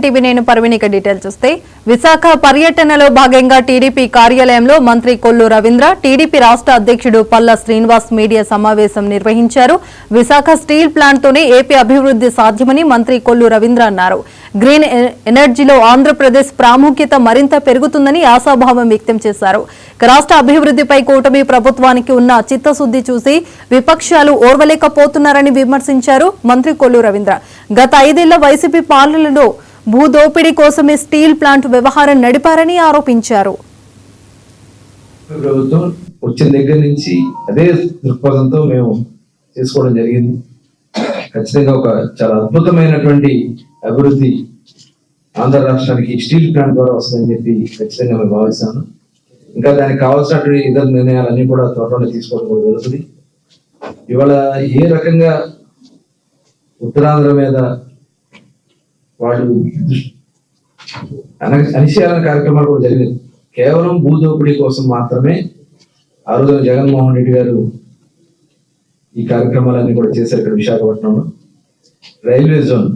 TV నేను పర్వీనిక details చూస్తే విశాఖ పర్యటనలో భాగంగా టీడీపీ కార్యాలయంలో మంత్రి కొల్లు రవీంద్ర టీడీపీ రాష్ట్ర అధ్యక్షుడు పల్లా శ్రీనివాస్ మీడియా సమావేశం నిర్వహించారు. విశాఖ స్టీల్ ప్లాంట్తోనే ఏపీ అభివృద్ధి సాధ్యమని మంత్రి కొల్లు రవీంద్ర అన్నారు. గ్రీన్ ఎనర్జీలో ఆంధ్రప్రదేశ్ ప్రాముఖ్యత మరింత పెరుగుతుందని ఆశాభావం వ్యక్తం చేశారు. రాష్ట్ర అభివృద్ధిపై కూటమి ప్రభుత్వానికి ఉన్న చిత్తశుద్ధి చూసి విపక్షాలు ఓర్వలేకపోతున్నారని విమర్శించారు మంత్రి కొల్లు రవీంద్ర. గత 5 ఏళ్ల వైసీపీ పాలనలో భూదోపిడీ కోసమే స్టీల్ ప్లాంట్ వ్యవహారం నడిపారని ఆరోపించారు. ప్రభుత్వం వచ్చిన దగ్గర నుంచి అదే దృక్పథంతో మేము చేసుకోవడం జరిగింది. ఖచ్చితంగా ఒక చాలా అద్భుతమైనటువంటి అభివృద్ధి ఆంధ్ర రాష్ట్రానికి స్టీల్ ప్లాంట్ ద్వారా వస్తుందని చెప్పి ఖచ్చితంగా మేము భావిస్తాను. ఇంకా దానికి కావాల్సినటువంటి ఇతర నిర్ణయాలన్నీ కూడా త్వరలోనే తీసుకోవడం కూడా జరుగుతుంది. ఇవాళ ఏ రకంగా ఉత్తరాంధ్ర మీద వాళ్ళు అనిశ్చయాల కార్యక్రమాలు కూడా జరిగింది. కేవలం భూదోపిడీ కోసం మాత్రమే ఆ రోజున జగన్మోహన్ రెడ్డి గారు ఈ కార్యక్రమాలన్నీ కూడా చేశారు. ఇక్కడ విశాఖపట్నంలో రైల్వే జోన్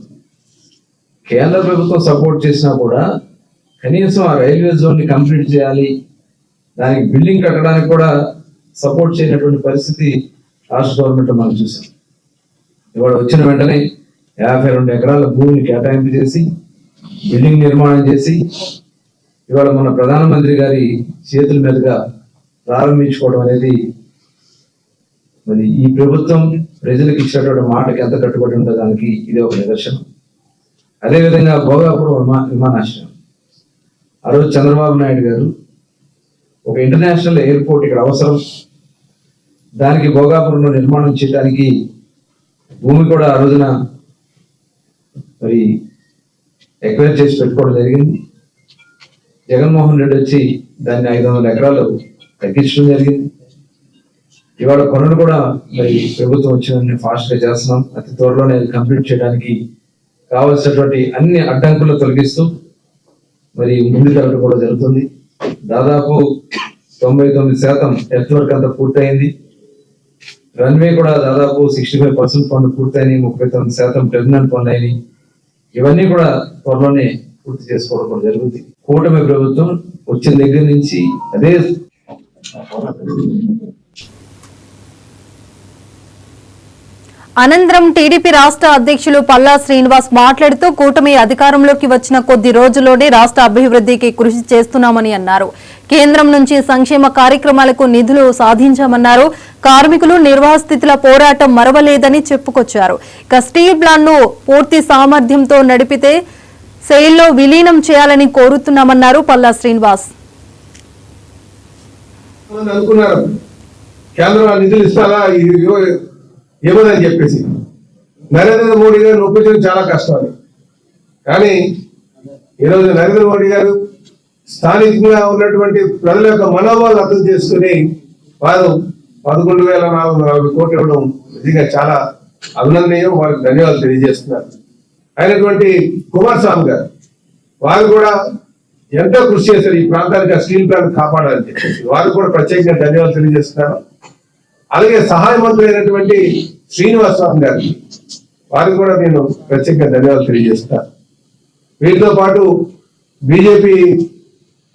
కేంద్ర ప్రభుత్వం సపోర్ట్ చేసినా కూడా కనీసం ఆ రైల్వే జోన్ ని కంప్లీట్ చేయాలి, దానికి బిల్డింగ్ కట్టడానికి కూడా సపోర్ట్ చేయనటువంటి పరిస్థితి రాష్ట్ర గవర్నమెంట్ మనం చూసాం. ఇవాళ వచ్చిన వెంటనే 52 ఎకరాల భూమిని కేటాయింపు చేసి బిల్డింగ్ నిర్మాణం చేసి ఇవాళ మన ప్రధానమంత్రి గారి చేతుల మీదుగా ప్రారంభించుకోవడం అనేది మరి ఈ ప్రభుత్వం ప్రజలకు ఇచ్చినటువంటి మాటకి ఎంత కట్టుబడి ఉందో దానికి ఇది ఒక నిదర్శనం. అదేవిధంగా భోగాపురం విమానాశ్రయం ఆ రోజు చంద్రబాబు నాయుడు గారు ఒక ఇంటర్నేషనల్ ఎయిర్పోర్ట్ ఇక్కడ అవసరం, దానికి భోగాపురంలో నిర్మాణం చేయడానికి భూమి కూడా ఆ రోజున మరి ఎక్వైర్ చేసి పెట్టుకోవడం జరిగింది. జగన్మోహన్ రెడ్డి వచ్చి దాన్ని 500 ఎకరాలు తగ్గించడం జరిగింది. ఇవాళ పనులు కూడా మరి ప్రభుత్వం వచ్చిన ఫాస్ట్ గా చేస్తున్నాం. అతి త్వరలోనే అది కంప్లీట్ చేయడానికి కావలసినటువంటి అన్ని అడ్డంకులు తొలగిస్తూ మరి ముందుకెళ్ళడం కూడా జరుగుతుంది. దాదాపు 99% ఎర్త్ వర్క్ అంతా పూర్తయింది. రన్వే కూడా దాదాపు 65% పనులు పూర్తయినాయి. 39% టెర్మినల్ పనులు అయినాయి. ఇవన్నీ కూడా త్వరలోనే పూర్తి చేసుకోవడం కూడా జరుగుతుంది. కూటమి ప్రభుత్వం వచ్చిన దగ్గర నుంచి అదే అనంతరం టీడీపీ రాష్ట్ర అధ్యక్షులు పల్లా శ్రీనివాస్ మాట్లాడుతూ కూటమి అధికారంలోకి వచ్చిన కొద్ది రోజుల్లోనే రాష్ట్ర అభివృద్ధికి కృషి చేస్తున్నామని అన్నారు. కేంద్రం నుంచి సంక్షేమ కార్యక్రమాలకు నిధులు సాధించామన్నారు. కార్మికులు నిర్వాసితుల పోరాటం మరవలేదని చెప్పుకొచ్చారు. ఇక స్టీల్ ప్లాంట్ ను పూర్తి సామర్థ్యంతో నడిపితే సెయిల్లో విలీనం చేయాలని కోరుతున్నామన్నారు పల్లా శ్రీనివాస్. ఏమోదని చెప్పేసి నరేంద్ర మోడీ గారిని ఒప్పించడం చాలా కష్టం. కానీ ఈరోజు నరేంద్ర మోడీ గారు స్థానికంగా ఉన్నటువంటి ప్రజల యొక్క మనోభావాలు అర్థం చేసుకుని వారు 11,440 కోట్లు ఇవ్వడం నిజంగా చాలా అభినందనీయం. వారికి ధన్యవాదాలు తెలియజేస్తున్నారు. అయినటువంటి కుమారస్వామి గారు వారు కూడా ఎంతో కృషి చేశారు ఈ ప్రాంతానికి ఆ స్టీల్ ప్లాంట్ కాపాడాలని చెప్పేసి. వారు కూడా ప్రత్యేకంగా ధన్యవాదాలు తెలియజేస్తున్నారు. అలాగే సహాయ మంత్రి అయినటువంటి శ్రీనివాసరావు గారికి వారికి కూడా నేను ప్రత్యేకంగా ధన్యవాదాలు తెలియజేస్తాను. వీటితో పాటు బీజేపీ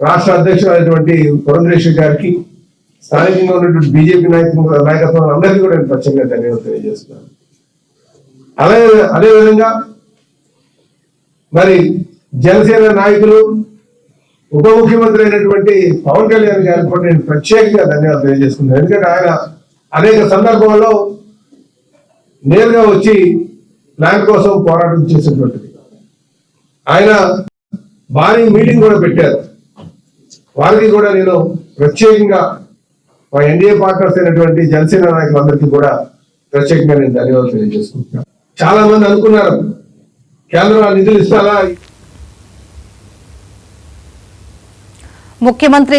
రాష్ట్ర అధ్యక్షుడు అయినటువంటి పురంధరేశ్వరి గారికి, స్థానికంగా ఉన్నటువంటి బీజేపీ నాయకత్వం అందరికీ కూడా నేను ప్రత్యేకంగా ధన్యవాదాలు తెలియజేస్తున్నాను. అదేవిధంగా మరి జనసేన నాయకులు ఉప ముఖ్యమంత్రి అయినటువంటి పవన్ కళ్యాణ్ గారికి కూడా నేను ప్రత్యేకంగా ధన్యవాదాలు తెలియజేస్తున్నాను. ఎందుకంటే ఆయన అనేక సందర్భాల్లో నేరుగా వచ్చి ప్లాంట్ కోసం పోరాటం చేసినటువంటిది. ఆయన భారీ మీటింగ్ కూడా పెట్టారు. వారికి కూడా నేను ప్రత్యేకంగా మా ఎన్డీఏ పార్ట్నర్స్ అయినటువంటి జనసేన నాయకులందరికీ కూడా ప్రత్యేకంగా నేను ధన్యవాదాలు తెలియజేసుకుంటున్నాను. చాలా మంది అనుకున్నారు కేంద్రం నిధులు ఇస్తారా. ముఖ్యమంత్రి